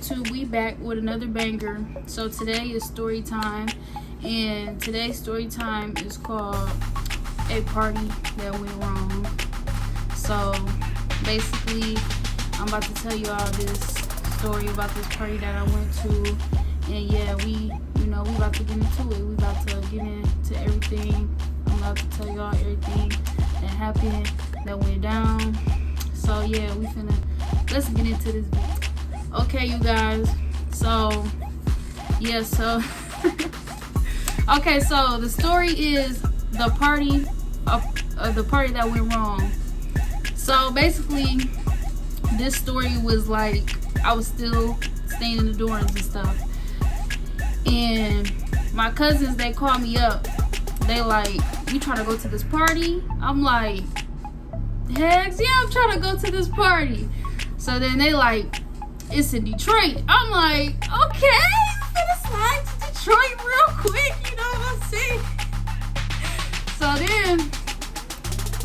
YouTube, we back with another banger. So today is story time, and today's story time is called A Party That Went Wrong. So basically, I'm about to tell you all this story about this party that I went to, and yeah, we about to get into it. We about to get into everything. I'm about to tell y'all everything that happened, that went down. So yeah, let's get into this video. Okay, you guys. So yeah, okay, so the story is the party that went wrong. So basically, this story was like, I was still staying in the dorms and stuff, and my cousins, they called me up. They like, "You trying to go to this party?" I'm like, "Heck yeah, I'm trying to go to this party." So then they like, "It's in Detroit." I'm like, "Okay, I'm gonna slide to Detroit real quick," you know what I'm saying? So then,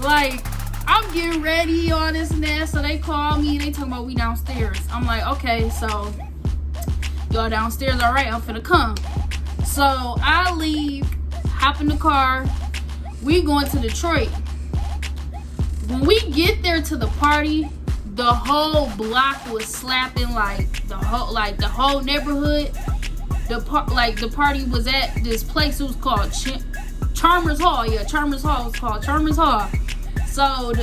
like, I'm getting ready, all this and that. So they call me and they talking about we downstairs. I'm like, "Okay, so y'all downstairs, all right, I'm finna come." So I leave, hop in the car, we going to Detroit. When we get there to the party, the whole block was slapping, like the whole neighborhood. The party was at this place. It was called Chalmers Hall. Yeah, Chalmers Hall was called Chalmers Hall. So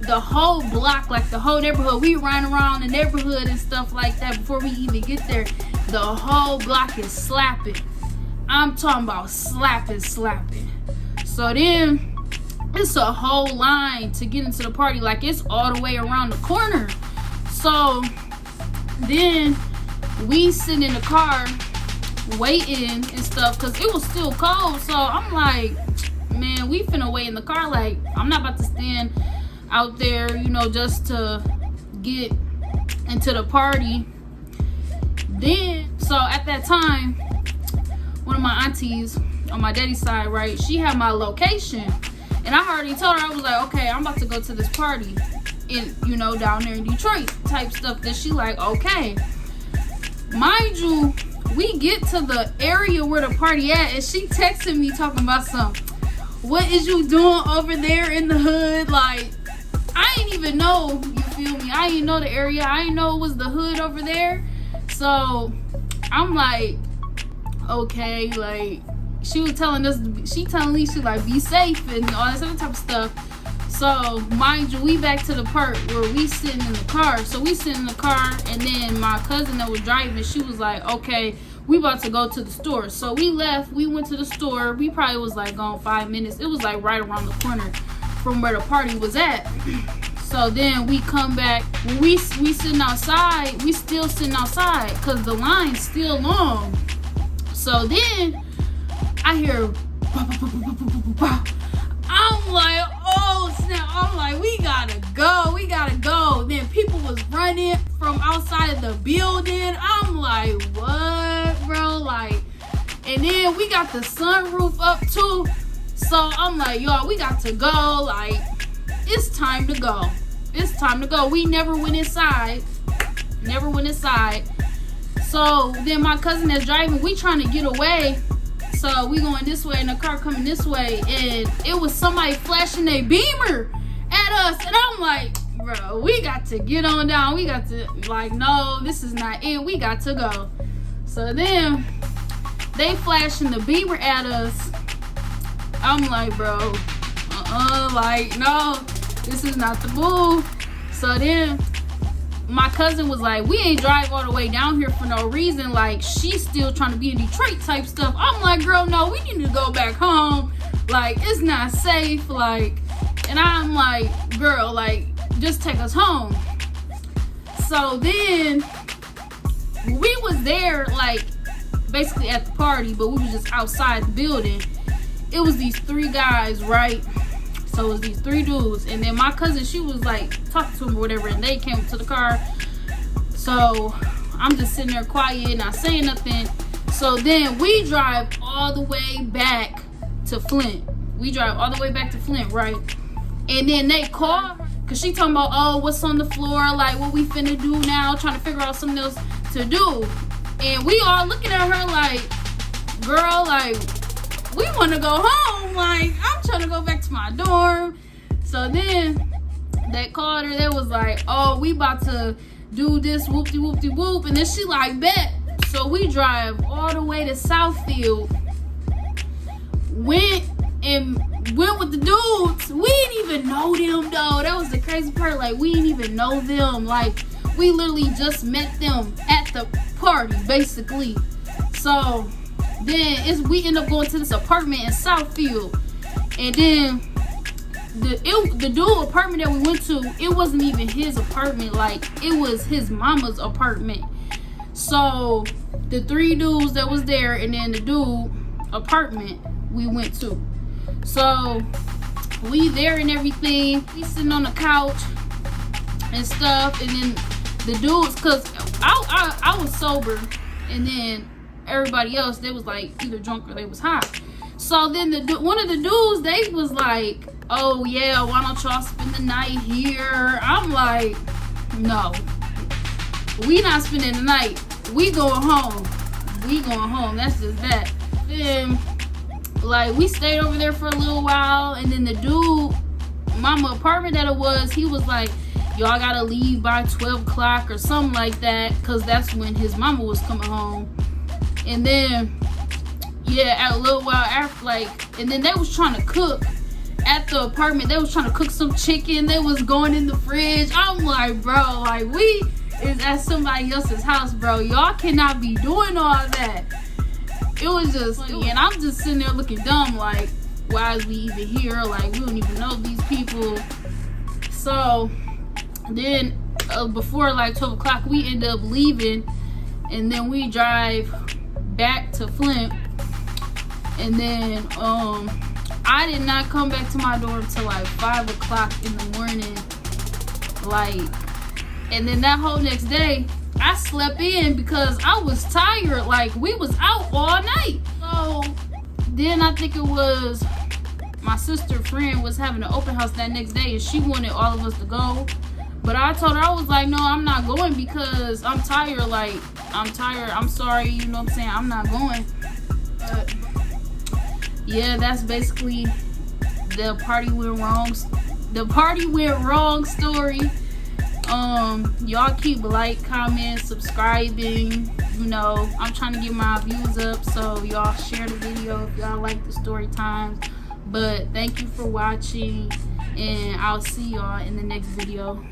the whole block, like the whole neighborhood, we ran around the neighborhood and stuff like that before we even get there. The whole block is slapping. I'm talking about slapping. So then it's a whole line to get into the party. Like, it's all the way around the corner. So then we sit in the car waiting and stuff because it was still cold. So I'm like, man, we finna wait in the car. Like, I'm not about to stand out there, just to get into the party. Then, so at that time, one of my aunties on my daddy's side, right, she had my location. And I already told her, I was like, okay, I'm about to go to this party in, down there in Detroit type stuff. That she like, okay. Mind you, we get to the area where the party at, and she texted me talking about what is you doing over there in the hood? Like, I ain't even know, you feel me? I ain't know the area. I ain't know it was the hood over there. So I'm like, okay, like, she was telling us, she telling Lisa, like, be safe and all this other type of stuff. So mind you, we back to the part where we sitting in the car. So we sitting in the car, and then my cousin that was driving, she was like, okay, we about to go to the store. So we left, we went to the store. We probably was like gone 5 minutes. It was like right around the corner from where the party was at. So then we come back. When we sitting outside, we still sitting outside because the line's still long. So then I hear, I'm like, oh snap. I'm like, we gotta go. Then people was running from outside of the building. I'm like, what, bro? Like, and then we got the sunroof up too. So I'm like, y'all, we got to go. Like, it's time to go. We never went inside. So then my cousin that's driving, we trying to get away. So we going this way and the car coming this way, and it was somebody flashing a beamer at us, and I'm like, bro, we got to get on down. We got to, like, no, this is not it. We got to go. So then they flashing the beamer at us. I'm like, bro, like, no, this is not the move. So then my cousin was like, we ain't drive all the way down here for no reason. Like, she's still trying to be in Detroit type stuff. I'm like, girl, no, we need to go back home. Like, it's not safe. Like, and I'm like, girl, like, just take us home. So then we was there, like, basically at the party, but we was just outside the building. It was these 3 guys, right? So it was these 3 dudes, and then my cousin, she was like talking to him or whatever, and they came to the car. So I'm just sitting there quiet, not saying nothing. So then we drive all the way back to Flint. Right? And then they call, cause she talking about, oh, what's on the floor, like what we finna do now, trying to figure out something else to do. And we all looking at her like, girl, like, we want to go home. Like, I'm trying to go back to my dorm. So then they called her. They was like, oh, we about to do this whoop-de-whoop-de-whoop. And then she like, bet. So we drive all the way to Southfield. Went with the dudes. We didn't even know them, though. That was the crazy part. Like, we didn't even know them. Like, we literally just met them at the party, basically. So then we end up going to this apartment in Southfield. And then the dude apartment that we went to, it wasn't even his apartment. Like, it was his mama's apartment. So the 3 dudes that was there, and then the dude apartment we went to. So we there and everything. We sitting on the couch and stuff. And then the dudes, cause I was sober, and then everybody else, they was like either drunk or they was high. So then one of the dudes, they was like, oh yeah, why don't y'all spend the night here? I'm like, no, we not spending the night. We going home. We going home. That's just that. Then, like, we stayed over there for a little while, and then the dude, mama apartment that it was, he was like, y'all gotta leave by 12 o'clock or something like that, because that's when his mama was coming home. And then, yeah, at a little while after, like, and then they was trying to cook at the apartment. They was trying to cook some chicken. They was going in the fridge. I'm like, bro, like, we is at somebody else's house, bro. Y'all cannot be doing all that. It was just funny. And I'm just sitting there looking dumb, like, why is we even here? Like, we don't even know these people. So then before like 12 o'clock, we end up leaving, and then we drive back to Flint. And then I did not come back to my dorm till like 5 o'clock in the morning. Like, and then that whole next day, I slept in because I was tired. Like, we was out all night. So then I think it was my sister friend was having an open house that next day, and she wanted all of us to go. But I told her, I was like, no, I'm not going because I'm tired. Like, I'm tired. I'm sorry. You know what I'm saying? I'm not going. But yeah, that's basically the party went wrong. The party went wrong story. Y'all keep like, comment, subscribing. You know, I'm trying to get my views up, so y'all share the video if y'all like the story times. But thank you for watching, and I'll see y'all in the next video.